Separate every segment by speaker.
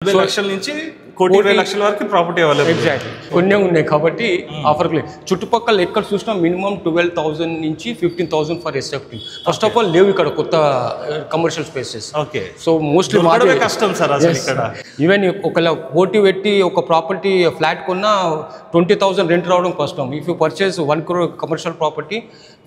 Speaker 1: 20 లక్షల నుంచి 1,20 లక్షల వరకు ప్రాపర్టీ అవైలబుల్.
Speaker 2: ఎగ్జాక్ట్లీ కొన్ని ఉన్నాయి కాబట్టి ఆఫర్ లేదు. చుట్టుపక్కల ఎక్కడ చూసినా మినిమం 12,000 నుంచి 15,000 for SFT. First of all లేవు ఇక్కడ కొత్త commercial spaces.
Speaker 1: Okay,
Speaker 2: so mostly
Speaker 1: కష్టం సార్ అసలు ఇక్కడ.
Speaker 2: ఈవెన్ ఒకవేళ పోటీ పెట్టి ఒక ప్రాపర్టీ ఫ్లాట్ కొన్నా 20,000 రెంట్ రావడం కష్టం. If you purchase 1 crore commercial property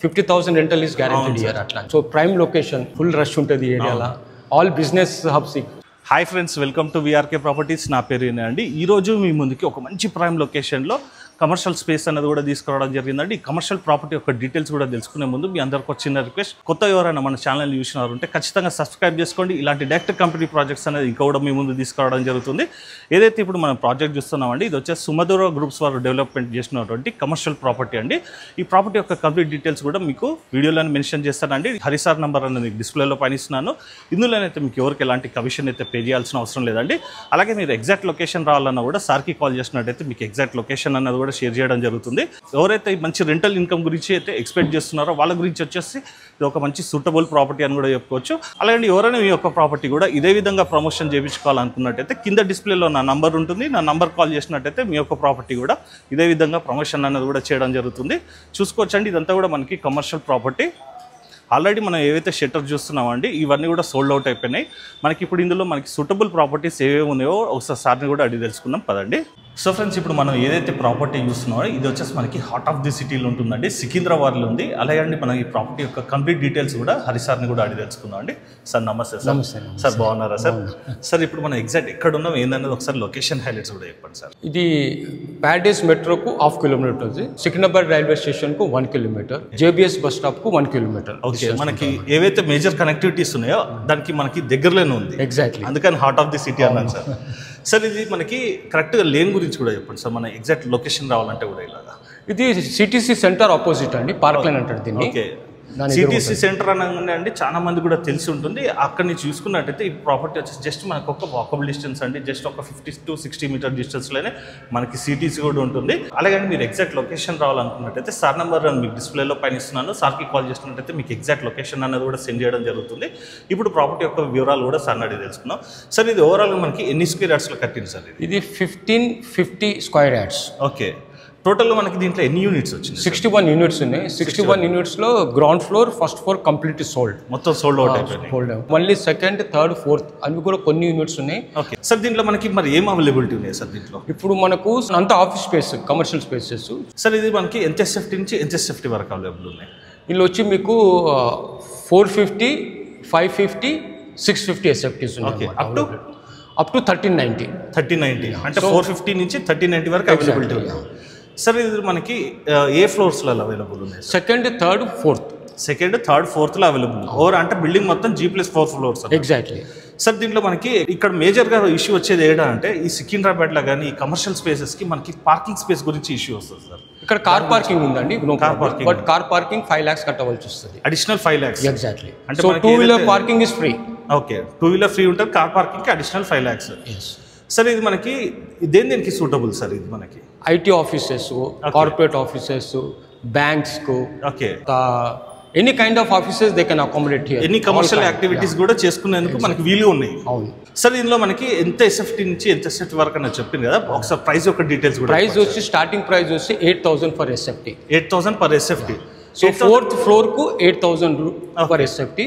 Speaker 2: 50,000 rental is guaranteed year అట్లా. So prime location, full rush ఉంటుంది ఏరియాలో, all business hubs.
Speaker 1: Hi friends, welcome to VRK properties. నా పేరు అండి. ఈరోజు మీ ముందుకి ఒక మంచి ప్రైమ్ లొకేషన్లో కమర్షియల్ స్పేస్ అనేది కూడా తీసుకురావడం జరిగిందండి. ఈ కమర్షియల్ ప్రాపర్టీ యొక్క డీటెయిల్స్ కూడా తెలుసుకునే ముందు మీ అందరికి ఒక చిన్న రిక్వెస్ట్, కొత్త ఎవరైనా మన ఛానల్ చూసినారు ఉంటే ఖచ్చితంగా సబ్స్క్రైబ్ చేసుకోండి. ఇలాంటి డైరెక్ట్ కంపెనీ ప్రాజెక్ట్స్ అనేది ఇంకా కూడా మీ ముందు తీసుకురావడం జరుగుతుంది. ఏదైతే ఇప్పుడు మనం ప్రాజెక్ట్ చూస్తున్నామండి, ఇది వచ్చేసి సుమధుర గ్రూప్స్ వారు డెవలప్మెంట్ చేసినటువంటి కమర్షియల్ ప్రాపర్టీ అండి. ఈ ప్రాపర్టీ యొక్క కంప్లీట్ డీటెయిల్స్ కూడా మీకు వీడియోలో మెన్షన్ చేస్తానండి. హరిసార్ నెంబర్ అనేది డిస్ప్లేలో పనిస్తున్నాను. ఇందులోనైతే మీకు ఎవరికి ఎలాంటి కమిషన్ అయితే పే చేయాల్సిన అవసరం లేదండి. అలాగే మీరు ఎగ్జాక్ట్ లొకేషన్ రావాలన్నా కూడా సార్కి కాల్ చేసినట్టయితే మీకు ఎగ్జాక్ట్ లొకేషన్ అన్నది కూడా షేర్ చేయడం జరుగుతుంది. ఎవరైతే మంచి రెంటల్ ఇన్కమ్ గురించి అయితే ఎక్స్పెక్ట్ చేస్తున్నారో వాళ్ళ గురించి వచ్చేసి ఇది ఒక మంచి సూటబుల్ ప్రాపర్టీ అని కూడా చెప్పుకోవచ్చు. అలాగే ఎవరైనా మీ యొక్క ప్రాపర్టీ కూడా ఇదే విధంగా ప్రమోషన్ చేయించుకోవాలనుకున్నట్టయితే కింద డిస్ప్లేలో నా నంబర్ ఉంటుంది. నా నంబర్ కాల్ చేసినట్టయితే మీ యొక్క ప్రాపర్టీ కూడా ఇదే విధంగా ప్రమోషన్ అనేది కూడా చేయడం జరుగుతుంది. చూసుకోవచ్చండి, ఇదంతా కూడా మనకి కమర్షియల్ ప్రాపర్టీ. ఆల్రెడీ మనం ఏవైతే షెటర్ చూస్తున్నామండి ఇవన్నీ కూడా సోల్డ్ అవుట్ అయిపోయినాయి. మనకి ఇప్పుడు ఇందులో మనకి సూటబుల్ ప్రాపర్టీస్ ఏవేవి ఉన్నాయో ఒకసారి సార్ని కూడా అడిగి తెలుసుకుందాం పదండి. సో ఫ్రెండ్స్, ఇప్పుడు మనం ఏదైతే ప్రాపర్టీ చూస్తున్నామో ఇది వచ్చేసి మనకి హార్ట్ ఆఫ్ ది సిటీలో ఉంటుందండి, సికింద్రాబాద్లో ఉంది. అలాగే అండి మనం ఈ ప్రాపర్టీ యొక్క కంప్లీట్ డీటెయిల్స్ కూడా హరిసార్ని కూడా అడిగి తెలుసుకుందాం అండి. సార్ నమస్తే సార్. సార్ బాగున్నారా సార్? సార్ ఇప్పుడు మనం ఎగ్జాక్ట్ ఎక్కడ ఉన్నాం ఏందనేది ఒకసారి లొకేషన్ హైలైట్స్ కూడా చెప్పండి సార్.
Speaker 2: ఇది ప్యారడైస్ మెట్రోకు 1/2 కిలోమీటర్ ఉంది, సికింద్రాబాద్ రైల్వే స్టేషన్కు 1 కిలోమీటర్, జేబీఎస్ బస్ స్టాప్కు 1 కిలోమీటర్.
Speaker 1: ఓకే, మనకి ఏవైతే మేజర్ కనెక్టివిటీస్ ఉన్నాయో దానికి మనకి దగ్గరలోనే ఉంది.
Speaker 2: ఎగ్జాక్ట్లీ,
Speaker 1: అందుకని హార్ట్ ఆఫ్ ది సిటీ అన్నాను సార్. సార్ ఇది మనకి కరెక్ట్గా లేన్ గురించి కూడా చెప్పండి సార్. మన ఎగ్జాక్ట్ లొకేషన్ రావాలంటే కూడా ఇలాగా
Speaker 2: ఇది సిటీసీ సెంటర్ ఆపోజిట్ అండి, పార్క్ లైన్ అంటారు దీన్ని.
Speaker 1: ఓకే, సిటీసీ సెంటర్ అనగానే అండి చాలా మంది కూడా తెలిసి ఉంటుంది. అక్కడ నుంచి చూసుకున్నట్టయితే ఈ ప్రాపర్టీ వచ్చేసి జస్ట్ మనకు ఒక వాకబుల్ డిస్టెన్స్ అండి, జస్ట్ ఒక 50 to 60 మీటర్ డిస్టెన్స్లోనే మనకి సిటీసీ కూడా ఉంటుంది. అలాగే మీరు ఎగ్జాక్ట్ లొకేషన్ రావాలనుకున్నట్టయితే సార్ నెంబర్ మీకు డిస్ప్లేలో పైన ఇస్తున్నాను. సార్కి కాల్ చేసినట్టయితే మీకు ఎగ్జాక్ట్ లొకేషన్ అనేది కూడా సెండ్ చేయడం జరుగుతుంది. ఇప్పుడు ప్రాపర్టీ యొక్క వివరాలు కూడా సార్ అడిగి తెలుసుకున్నాం. సార్ ఇది ఓవరాల్గా మనకి ఎన్ని స్క్వేర్ యార్డ్స్లో కట్టింది సార్?
Speaker 2: ఇది 1550 స్క్వేర్ యార్డ్స్.
Speaker 1: ఓకే, టోటల్గా మనకి దీంట్లో ఎన్ని యూనిట్స్ వచ్చింది?
Speaker 2: 61 యూనిట్స్ ఉన్నాయి. 61 యూనిట్స్లో ground floor, first floor complete sold,
Speaker 1: మొత్తం సోల్డ్ అవుట్ అయిపోయింది.
Speaker 2: మళ్ళీ సెకండ్, థర్డ్, ఫోర్త్ అవి కూడా కొన్ని యూనిట్స్ ఉన్నాయి.
Speaker 1: ఓకే సార్, దీంట్లో మనకి మరి ఏం అవైలబిలిటీ ఉన్నాయి సార్ దీంట్లో?
Speaker 2: ఇప్పుడు మనకు అంత office space, commercial spaces.
Speaker 1: Sir ఇది మనకి ఎంత ఎస్ఎఫ్టీ నుంచి ఎంత ఎస్ఎఫ్టీ వరకు అవైలబుల్ ఉన్నాయి?
Speaker 2: వీళ్ళు వచ్చి మీకు 450, 550, 650 ఎస్ఎఫ్టీస్ ఉన్నాయి. అప్ టు 1390
Speaker 1: అంటే 450 నుంచి 1390 వరకు అవైలబిలిటీ ఉంది. సార్ ఇది మనకి ఏ ఫ్లోర్స్లో అవైలబుల్ ఉన్నాయి?
Speaker 2: Second, third, fourth.
Speaker 1: Second, third, ఫోర్త్లో అవైలబుల్. ఓవర్ అంటే బిల్డింగ్ మొత్తం G+4 ఫ్లోర్స్.
Speaker 2: ఎగ్జాక్ట్లీ
Speaker 1: సార్ దీంట్లో మనకి ఇక్కడ మేజర్గా ఇష్యూ వచ్చేది ఏంటంటే ఈ సికింద్రాబాద్లో కానీ ఈ కమర్షియల్ స్పేసెస్కి మనకి పార్కింగ్ స్పేస్ గురించి ఇష్యూ వస్తుంది సార్.
Speaker 2: ఇక్కడ కార్ పార్కింగ్ ఉందండి, car parking, but car parking 5 lakhs కట్టవలసి వస్తుంది,
Speaker 1: అడిషనల్ 5 lakhs.
Speaker 2: ఎగ్జాక్ట్లీ. అంటే 2-wheeler parking is free.
Speaker 1: Okay, 2-wheeler free ఉంటుంది, కార్ పార్కింగ్కి అడిషనల్ 5 lakhs. సార్ ఇది మనకి దేనికి సూటబుల్ సార్? ఇది మనకి
Speaker 2: IT offices, corporate offices, banks కు,
Speaker 1: okay,
Speaker 2: any kind of offices they can accommodate here.
Speaker 1: Any commercial activities కూడా చేసుకునేందుకు మనకి వీలు ఉన్నాయి.
Speaker 2: అవును
Speaker 1: సార్, దీనిలో మనకి ఎంత ఎస్ఎఫ్టీ నుంచి ఎంత ఎస్ఎఫ్టీ వరకు అని చెప్పింది కదా, ఒకసారి ప్రైస్ యొక్క డీటెయిల్స్ కూడా.
Speaker 2: ప్రైస్ వచ్చి స్టార్టింగ్ ప్రైస్ వచ్చి 8,000 for SFT.
Speaker 1: 8,000 per SFT.
Speaker 2: So 4th floor కు 8,000 పర్ ఎస్ఎఫ్టీ,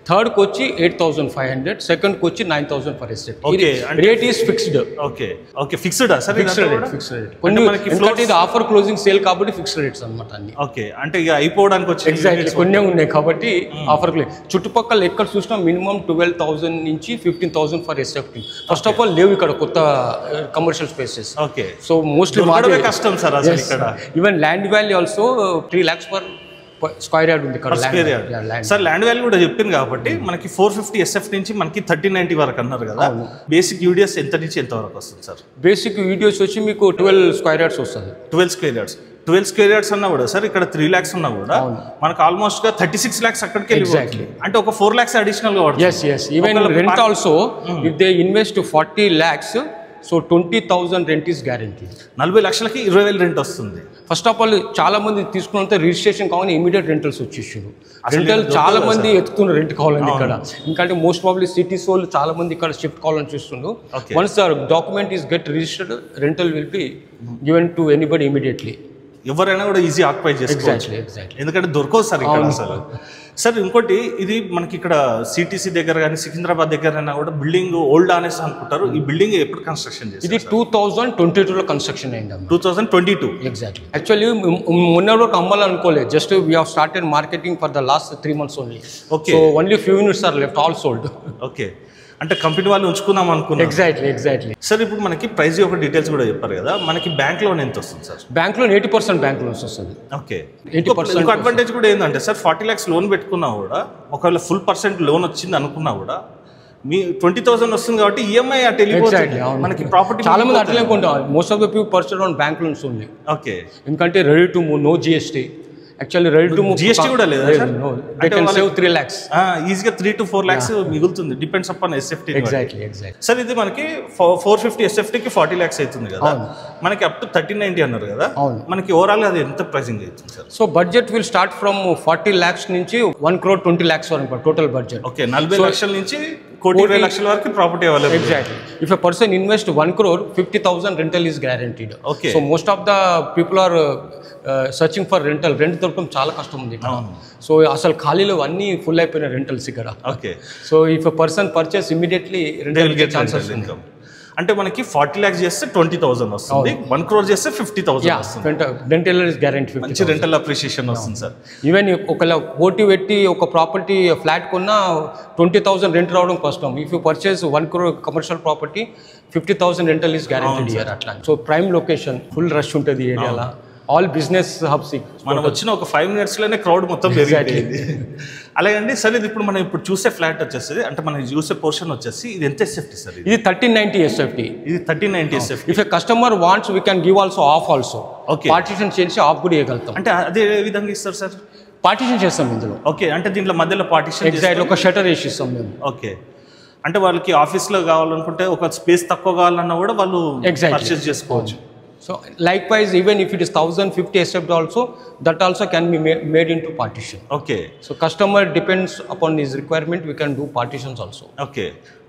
Speaker 2: థర్డ్ కు వచ్చి 8,500, సెకండ్ కు వచ్చి 9,000 for SFT. Rate is fixed.
Speaker 1: Okay okay, fixed sir?
Speaker 2: Fixed rate. కొన్ని మనకి ఇది ఆఫర్ క్లోజింగ్ సేల్ కాబట్టి ఫిక్స్డ్ రేట్స్ అన్నమాట అన్ని.
Speaker 1: ఓకే, అంటే ఇక అయిపోవడానికి వచ్చి
Speaker 2: ఎగ్జాక్ట్లీ కొన్ని ఉన్నాయి కాబట్టి ఆఫర్. చుట్టుపక్కల ఎక్కడ చూసినా మినిమం 12,000 నుంచి 15,000 for SFT. First of all లేవు ఇక్కడ కొత్త commercial spaces.
Speaker 1: Okay,
Speaker 2: so mostly
Speaker 1: కష్టం సార్ అసలు ఇక్కడ.
Speaker 2: Even land value also 3 lakhs per square yard ఉంది ఇక్కడ.
Speaker 1: సార్ ల్యాండ్ వాల్యూ కూడా చెప్పింది కాబట్టి మనకి 450 ఎస్ఎఫ్ నుంచి మనకి 1390 వరకు అన్నారు కదా. బేసిక్ యూడిఎస్ ఎంత నుంచి ఎంత వరకు వస్తుంది సార్?
Speaker 2: బేసిక్ యూడిఎస్ వచ్చి మీకు 12 స్క్వేర్ యార్డ్స్ వస్తుంది.
Speaker 1: 12 స్క్వేర్ యార్డ్స్. 12 స్క్వేర్ యార్డ్స్ అన్నా కూడా సార్ ఇక్కడ 3 lakhs ఉన్నా కూడా మనకు ఆల్మోస్ట్ గా 36 lakhs అక్కడికి వెళ్ళి, అంటే ఒక 4 lakhs అడిషనల్ గా పడుతుంది.
Speaker 2: Even rent also if they invest 40 lakhs, so 20,000 rent is guarantee.
Speaker 1: 40 లక్షలకి 20,000 రెంట్ వస్తుంది.
Speaker 2: ఫస్ట్ ఆఫ్ ఆల్ చాలా మంది తీసుకున్నంత రిజిస్ట్రేషన్ కావాలని ఇమీడియట్ రెంటల్స్ వచ్చేసారు. రెంటల్ చాలా మంది ఎత్తుతున్నారు రెంట్ కావాలని ఇక్కడ. ఎందుకంటే మోస్ట్ ప్రాబ్లీ సిటీస్ వాళ్ళు చాలా మంది ఇక్కడ షిఫ్ట్ కావాలని చూస్తున్నారు. Once the document is get registered rental will be given to anybody immediately.
Speaker 1: ఎవరైనా కూడా ఈజీ ఆక్యుపై చేసుకోవచ్చు. ఎందుకంటే దొరకవు సార్ ఇక్కడ అసలు. సార్ ఇంకోటి, ఇది మనకి ఇక్కడ సిటీసీ దగ్గర కానీ సికింద్రాబాద్ దగ్గర అయినా కూడా బిల్డింగ్ ఓల్డ్ అనేసి అనుకుంటారు. ఈ బిల్డింగ్ ఎప్పుడు కన్స్ట్రక్షన్ చేశారు?
Speaker 2: ఇది 2022లో కన్స్ట్రక్షన్ అయింది.
Speaker 1: 2022
Speaker 2: ఎగ్జాక్ట్లీ. యాక్చువల్లీ మొన్న వరకు అమ్మాలనుకోలేదు. Just we have started marketing for the last 3 months only.
Speaker 1: Okay.
Speaker 2: So only few units are left, all sold.
Speaker 1: Okay, అంటే కంపెనీ వాళ్ళు ఉంచుకుందాం అనుకున్నాం.
Speaker 2: ఎగ్జాక్ట్లీ.
Speaker 1: సార్ ఇప్పుడు మనకి ప్రైస్ యొక్క డీటెయిల్స్ కూడా చెప్పారు కదా, మనకి బ్యాంక్ లోన్ ఎంత వస్తుంది sir?
Speaker 2: Bank loan 80% bank loans వస్తుంది.
Speaker 1: ఓకే.
Speaker 2: 80%.
Speaker 1: ఇంకో అడ్వాంటేజ్ కూడా ఏంటంటే సార్, 40 lakhs లోన్ పెట్టుకున్నా కూడా ఒకవేళ ఫుల్ పర్సెంట్ లోన్ వచ్చింది అనుకున్నా కూడా మీ 20,000 వస్తుంది కాబట్టి ఈఎంఐ అటు వెళ్ళిపోతుంది. మనకి ప్రాపర్టీ
Speaker 2: చాలా మంది అట్లే కొంటారు. Most of the people purchase on bank loans only.
Speaker 1: Okay.
Speaker 2: ఎందుకంటే ready to move, no GST. Actually ready to move
Speaker 1: GST కూడా లేదా sir?
Speaker 2: They can save 3 lakhs.
Speaker 1: ఈజీగా 3 to 4 lakhs మిగులుతుంది, depends upon SFT.
Speaker 2: Exactly.
Speaker 1: Sir ఇది మనకి 450 ఎస్ఎఫ్టీకి 40 lakhs అవుతుంది కదా, మనకి అప్ టు 1390 అన్నారు కదా, మనకి ఓవరాల్ అది ఎంత ప్రైసింగ్ అవుతుంది sir?
Speaker 2: So budget will start from 40 lakhs నుంచి 1,20 lakhs వరకు టోటల్ బడ్జెట్.
Speaker 1: ఓకే. 40 లక్షల నుంచి 1,20,00,000 వరకు property available.
Speaker 2: Exactly. If a person invest 1 crore, 50,000 rental is guaranteed.
Speaker 1: Okay.
Speaker 2: So most of the people are searching for rental. Rent దొరకడం చాలా కష్టం ఉంది ఇక్కడ. సో అసలు ఖాళీలు అన్నీ ఫుల్ అయిపోయిన రెంటల్స్ ఇక్కడ.
Speaker 1: Okay.
Speaker 2: So if a person purchase immediately rental get chances income.
Speaker 1: అంటే మనకి 40 lakhs చేస్తే 20,000 వస్తుంది, 1 crore చేస్తే 50,000 వస్తుంది.
Speaker 2: Rental is guarantee.
Speaker 1: మంచి రెంటల్ అప్రిషియేషన్ వస్తుంది సార్.
Speaker 2: ఈవెన్ ఒకవేళ ఓటీ పెట్టి ఒక ప్రాపర్టీ ఫ్లాట్ కొన్నా 20,000 రెంట్ రావడం కష్టం. If you purchase 1 crore commercial property, 50,000 rental is guaranteed year అట్లా. So prime location, full rush ఉంటుంది ఏరియాలో. All business hubs.
Speaker 1: మనం వచ్చిన ఒక 5 minutes లోనే క్రౌడ్ మొత్తం పెరిగిపోయింది. అలాగండి సార్, ఇది ఇప్పుడు మనం ఇప్పుడు చూసే ఫ్లాట్ వచ్చేసి, అంటే మనం చూసే పోర్షన్ వచ్చేసి ఇది ఎంత ఎస్ఎఫ్టీ సార్?
Speaker 2: ఇది 1390 ఎస్ఎఫ్టీ.
Speaker 1: ఇది 1390 SFT.
Speaker 2: If a customer wants we can give also of also.
Speaker 1: Okay.
Speaker 2: Partition చేసి ఆఫ్ కూడా ఇవ్వగలుగుతాం.
Speaker 1: అంటే అదే విధంగా ఇస్తారు సార్?
Speaker 2: పార్టీషన్ చేస్తాం ఇందులో.
Speaker 1: ఓకే. అంటే దీంట్లో మధ్యలో పార్టీషన్
Speaker 2: ఎగ్జాక్ట్ ఒక షటర్ వేసి ఇస్తాం మేము.
Speaker 1: ఓకే. అంటే వాళ్ళకి ఆఫీస్లో కావాలనుకుంటే ఒక స్పేస్ తక్కువ కావాలన్నా కూడా వాళ్ళు పర్చేస్ చేసుకోవచ్చు.
Speaker 2: So likewise, even if it is 1,050 SFT also, that also can be made into partition.
Speaker 1: Okay.
Speaker 2: So customer depends upon his requirement, we can do partitions also.
Speaker 1: Okay.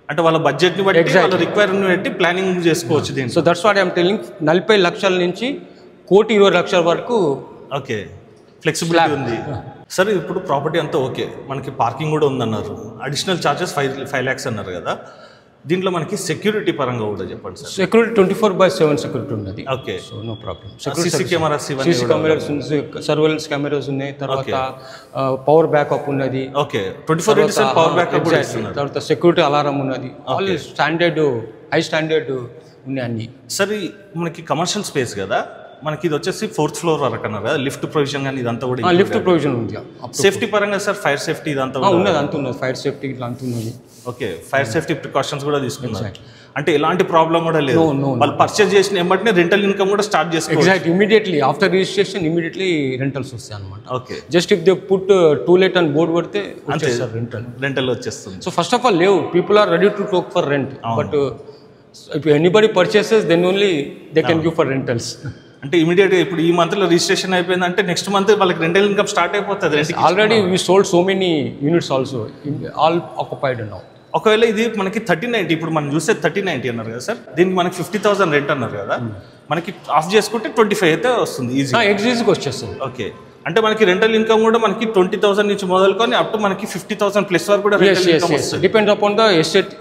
Speaker 1: అంటే వాళ్ళ బడ్జెట్ ని బట్టి వాళ్ళ రిక్వైర్మెంట్ బట్టి planning చేసుకోవచ్చు దీన్ని.
Speaker 2: So that's what I am telling. 40 లక్షల నుంచి 1,20,00,000 వరకు.
Speaker 1: ఓకే. ఫ్లెక్సిబిలిటీ ఉంది. సరే, ఇప్పుడు ప్రాపర్టీ అంతా ఓకే, మనకి పార్కింగ్ కూడా ఉందన్నారు, అడిషనల్ ఛార్జెస్ 5 lakhs అన్నారు కదా, దీంట్లో మనకి సెక్యూరిటీ పరంగా కూడా చెప్పండి సార్.
Speaker 2: సెక్యూరిటీ 24/7 సెక్యూరిటీ ఉన్నది.
Speaker 1: Okay.
Speaker 2: So no problem.
Speaker 1: CC cameras,
Speaker 2: CC cameras, surveillance cameras ఉన్నాయి. తర్వాత పవర్ బ్యాకప్ ఉన్నది.
Speaker 1: ఓకే. 24/7 పవర్ బ్యాకప్ కూడా ఇస్తున్నారు.
Speaker 2: తర్వాత సెక్యూరిటీ అలారం ఉన్నది. ఆల్ స్టాండర్డ్, హై స్టాండర్డ్ ఉన్నాయి అన్ని.
Speaker 1: సరే, మనకి కమర్షియల్ స్పేస్ కదా, మనకి ఇది వచ్చేసి 4th floor వరకు అన్నారు కదా, లిఫ్ట్ ప్రొవిజన్ కానీ ఇదంతా కూడా?
Speaker 2: లిఫ్ట్ ప్రొవిజన్ ఉంది.
Speaker 1: సేఫ్టీ పరంగా సార్, ఫైర్ సేఫ్టీ ఇదంతా
Speaker 2: ఉన్నది, అంత ఉన్నది. ఫైర్ సేఫ్టీ ఇట్లా అంత ఉన్నది.
Speaker 1: ఓకే. ఫైర్ సేఫ్టీ ప్రికాషన్స్ కూడా తీసుకున్నారు. అంటే ఎలాంటి ప్రాబ్లం కూడా లేదు. వాళ్ళు పర్చేజ్ చేసిన వెంటనే రెంటల్ ఇన్కమ్ కూడా స్టార్ట్ చేసుకోవచ్చు.
Speaker 2: Exact. Immediately after registration immediately rentals వస్తాయి అనమాట.
Speaker 1: Okay.
Speaker 2: Just if they put to let అని బోర్డు పడితే
Speaker 1: రెంటల్ వచ్చేస్తుంది.
Speaker 2: సో ఫస్ట్ ఆఫ్ ఆల్ లేవు, people are ready to take for rent, but if anybody purchases then only they can give for rentals.
Speaker 1: అంటే ఇమీడియట్గా ఇప్పుడు ఈ మంత్లో registration అయిపోయిందంటే నెక్స్ట్ మంత్ వాళ్ళకి రెంటల్ ఇన్కమ్ స్టార్ట్ అయిపోతుంది.
Speaker 2: Already we sold so many units also, all occupied now.
Speaker 1: ఒకవేళ ఇది మనకి 1390, ఇప్పుడు మనం చూస్తే 1390 అన్నారు కదా సార్, దీనికి మనకి 50,000 రెంట్ అన్నారు కదా, మనకి ఆఫ్ చేసుకుంటే 25 అయితే వస్తుంది ఈజీగా
Speaker 2: వచ్చేస్తుంది.
Speaker 1: ఓకే. అంటే మనకి రెంటల్ ఇన్కమ్ కూడా మనకి 20,000 నుంచి మొదలుకొని అప్ టు మనకి 50,000 ప్లస్ వరకు కూడా రెంటల్ ఇన్కమ్ వస్తుంది.
Speaker 2: Depend upon the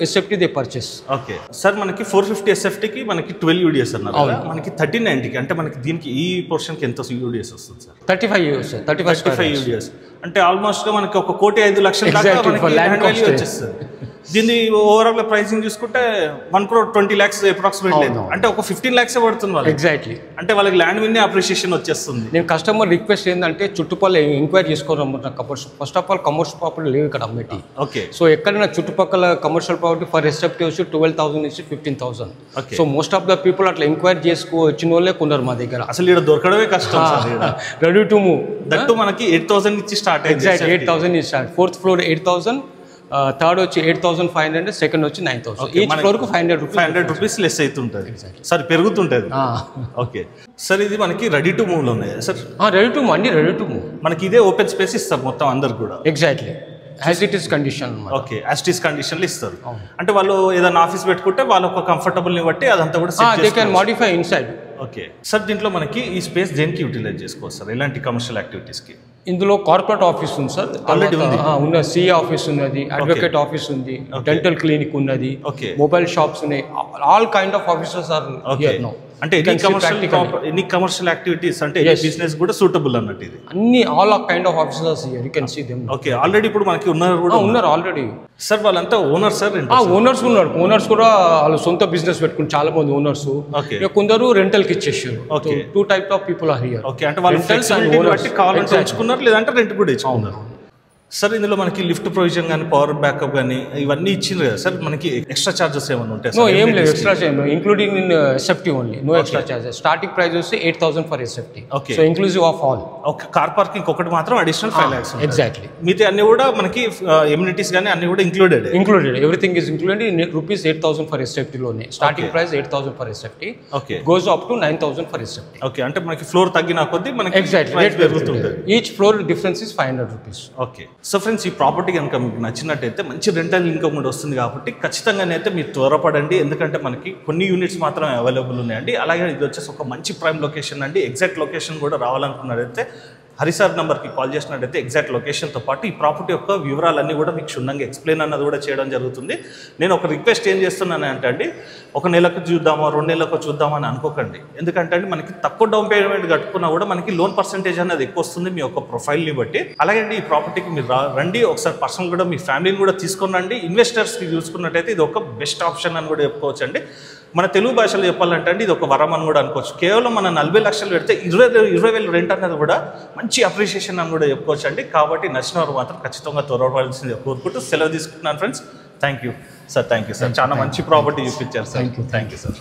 Speaker 2: SFT they purchase.
Speaker 1: Okay sir, మనకి 450 ఎస్ఎఫ్టీకి మనకి 12 UDS అన్నారు కదా, మనకి 1390కి అంటే మనకి దీనికి ఈ పోర్షన్కి ఎంత UDS వస్తుంది సార్?
Speaker 2: 35
Speaker 1: UDS. అంటే ఆల్మోస్ట్ మనకి 1,05,00,000 దాకా మనకి ల్యాండ్ వాల్యూ వచ్చేస్తుంది. దీన్ని ఓవరాల్ ప్రైసింగ్ చూసుకుంటే 1,20,00,000 అప్రాక్సిమేట్లీ, అంటే ఒక 15 lakhs పడుతుంది వాళ్ళు.
Speaker 2: ఎగ్జాక్ట్లీ.
Speaker 1: అంటే వాళ్ళకి ల్యాండ్ విన్నే అప్రిషియేషన్ వచ్చేస్తుంది.
Speaker 2: నేను కస్టమర్ రిక్వెస్ట్ ఏంటంటే చుట్టుపక్కల ఎంక్వైరీ చేసుకోవాలనుకుంటున్నా. First of all commercial property లేవు ఇక్కడ అమ్మేటి.
Speaker 1: ఓకే.
Speaker 2: సో ఎక్కడైనా చుట్టుపక్కల కమర్షియల్ ప్రాపర్టీ ఫర్ ఎస్ఎఫ్టీ వచ్చి 12,000 నుంచి 15,000. So most of the people అట్లా ఎంక్వైరీ వచ్చిన వాళ్ళే కొన్నారు మా దగ్గర.
Speaker 1: అసలు ఇక్కడ దొరకడమే కష్టం.
Speaker 2: Ready to move.
Speaker 1: దట్టు మనకి 8,000 నుంచి స్టార్ట్.
Speaker 2: ఎగ్జాక్ట్ 8,000 నుంచి స్టార్ట్. 4th floor 8,000, థర్డ్ వచ్చి 8,500, సెకండ్ వచ్చి 9,000. ఈచ్ ఫ్లోర్కు 500 రూపీస్.
Speaker 1: 500 రూపీస్ లెస్ అవుతుంటుంది సార్, పెరుగుతుంటుంది. ఓకే సార్, ఇది మనకి రెడీ టు మూవ్లో ఉన్నాయి సార్?
Speaker 2: రెడీ టు మూవ్ అండి, రెడీ టు మూవ్.
Speaker 1: మనకి ఇదే ఓపెన్ స్పేస్ ఇస్తారు మొత్తం అందరు కూడా?
Speaker 2: Exactly as it is condition.
Speaker 1: Okay, as it is కండిషన్లు ఇస్తారు. అంటే వాళ్ళు ఏదైనా ఆఫీస్ పెట్టుకుంటే వాళ్ళ ఒక కంఫర్టబుల్ని బట్టి అదంతా కూడా
Speaker 2: they can modify inside.
Speaker 1: Okay sir, దీంట్లో మనకి ఈ స్పేస్ దేనికి యూటిలైజ్ చేసుకోవచ్చు సార్, ఎలాంటి కమర్షియల్ యాక్టివిటీస్కి?
Speaker 2: ఇందులో కార్పొరేట్ ఆఫీస్ ఉంది సార్,
Speaker 1: ఆల్రెడీ ఉంది.
Speaker 2: ఉన్న సిఏ ఆఫీస్ ఉన్నది, అడ్వకేట్ ఆఫీస్ ఉంది, డెంటల్ క్లినిక్ ఉన్నది, మొబైల్ షాప్స్ ఉన్నాయి. All kind of offices are here now.
Speaker 1: అంటే ఎనీ కమర్షియల్ యాక్టివిటీస్ అంటే బిజినెస్ కూడా సూటబుల్ అన్నట్టు ఇది?
Speaker 2: అన్ని all kind of offices here, you can see them.
Speaker 1: Okay, already ఇప్పుడు మనకి ఉన్నారు
Speaker 2: ఆల్రెడీ
Speaker 1: సార్. వాళ్ళంతా ఓనర్ సార్?
Speaker 2: ఓనర్స్ ఉన్నారు. ఓనర్స్ కూడా వాళ్ళ సొంత బిజినెస్ పెట్టుకుని చాలా మంది ఓనర్స్. కొందరు రెంటల్ కి ఇచ్చేసారు. Two type of people are here.
Speaker 1: Okay, అంటే వాళ్ళు ఫ్లెక్సిబిలిటీని బట్టి కావాలంటే ఉంచుకున్నారు, లేదంటే రెంట్ కూడా ఇచ్చుకున్నారు. సార్, ఇందులో మనకి లిఫ్ట్ ప్రొవిజన్ కానీ పవర్ బ్యాకప్ కానీ ఇవన్నీ ఇచ్చిండ్రు కదా సార్, మనకి ఎక్స్ట్రా చార్జెస్ ఏమైనా ఉంటాయి?
Speaker 2: నో, ఏం లేదు, ఎక్స్ట్రా చేయము, including in SFT only, no extra charges. Starting price వచ్చి 8,000 for SFT. Okay, so inclusive of all.
Speaker 1: Okay, car parking ఒకటి మాత్రం అడిషనల్ 5 lakhs.
Speaker 2: ఎగ్జాక్ట్లీ.
Speaker 1: మిగతా అన్ని కూడా మనకి ఎమ్యూనిటీస్ కానీ అన్ని కూడా included
Speaker 2: everything is included. Rupees 8,000 for SFT లోనే. Starting price 8,000 for SFT.
Speaker 1: Okay,
Speaker 2: goes up to 9,000 for SFT.
Speaker 1: Okay, అంటే మనకి ఫ్లోర్ తగ్గిన కొద్దీ మనకి
Speaker 2: ఎగ్జాక్ట్లీ రేట్ పెరుగుతుంది. Each floor difference is 500 rupees.
Speaker 1: Okay, so friends, ఈ ప్రాపర్టీ కనుక మీకు నచ్చినట్టయితే మంచి రెంటల్ ఇన్కమ్ కూడా వస్తుంది కాబట్టి ఖచ్చితంగానైతే మీరు త్వరపడండి. ఎందుకంటే మనకి కొన్ని యూనిట్స్ మాత్రమే అవైలబుల్ ఉన్నాయండి. అలాగే ఇది వచ్చేసి ఒక మంచి ప్రైమ్ లొకేషన్ అండి. ఎగ్జాక్ట్ లొకేషన్ కూడా రావాలనుకున్నారైతే హరిసార్ నెంబర్కి కాల్ చేసినట్టయితే ఎగ్జాక్ట్ లొకేషన్తో పాటు ఈ ప్రాపర్టీ యొక్క వివరాలన్నీ కూడా మీకు క్షుణ్ణంగా ఎక్స్ప్లెయిన్ అన్నది కూడా చేయడం జరుగుతుంది. నేను ఒక రిక్వెస్ట్ ఏం చేస్తున్నాను అంటే అండి, ఒక నెలకు చూద్దామా 2 నెలలకు చూద్దామా అని అనుకోకండి. ఎందుకంటే అండి మనకి తక్కువ డౌన్ పేమెంట్ కట్టుకున్నా కూడా మనకి లోన్ పర్సెంటేజ్ అనేది ఎక్కువ వస్తుంది మీ యొక్క ప్రొఫైల్ని బట్టి. అలాగే అండి, ఈ ప్రాపర్టీకి మీరు రండి, ఒకసారి పర్సనల్ కూడా మీ ఫ్యామిలీని కూడా తీసుకొని రండి. ఇన్వెస్టర్స్కి చూసుకున్నట్టయితే ఇది ఒక బెస్ట్ ఆప్షన్ అని కూడా చెప్పుకోవచ్చు అండి. మన తెలుగు భాషలో చెప్పాలంటే అండి ఇది ఒక వరం అని కూడా అనుకోవచ్చు. కేవలం మన 40 లక్షలు పెడితే 20,000 రెంట్ అనేది కూడా మంచి అప్రిషియేషన్ అని కూడా చెప్పుకోవచ్చు అండి. కాబట్టి నచ్చిన వారు మాత్రం ఖచ్చితంగా త్వరపడాల్సింది కోరుకుంటూ సెలవు తీసుకుంటున్నాను friends. Thank you sir. Thank you sir, చాలా మంచి ప్రాపర్టీ చూపించారు సార్.
Speaker 2: Thank you sir.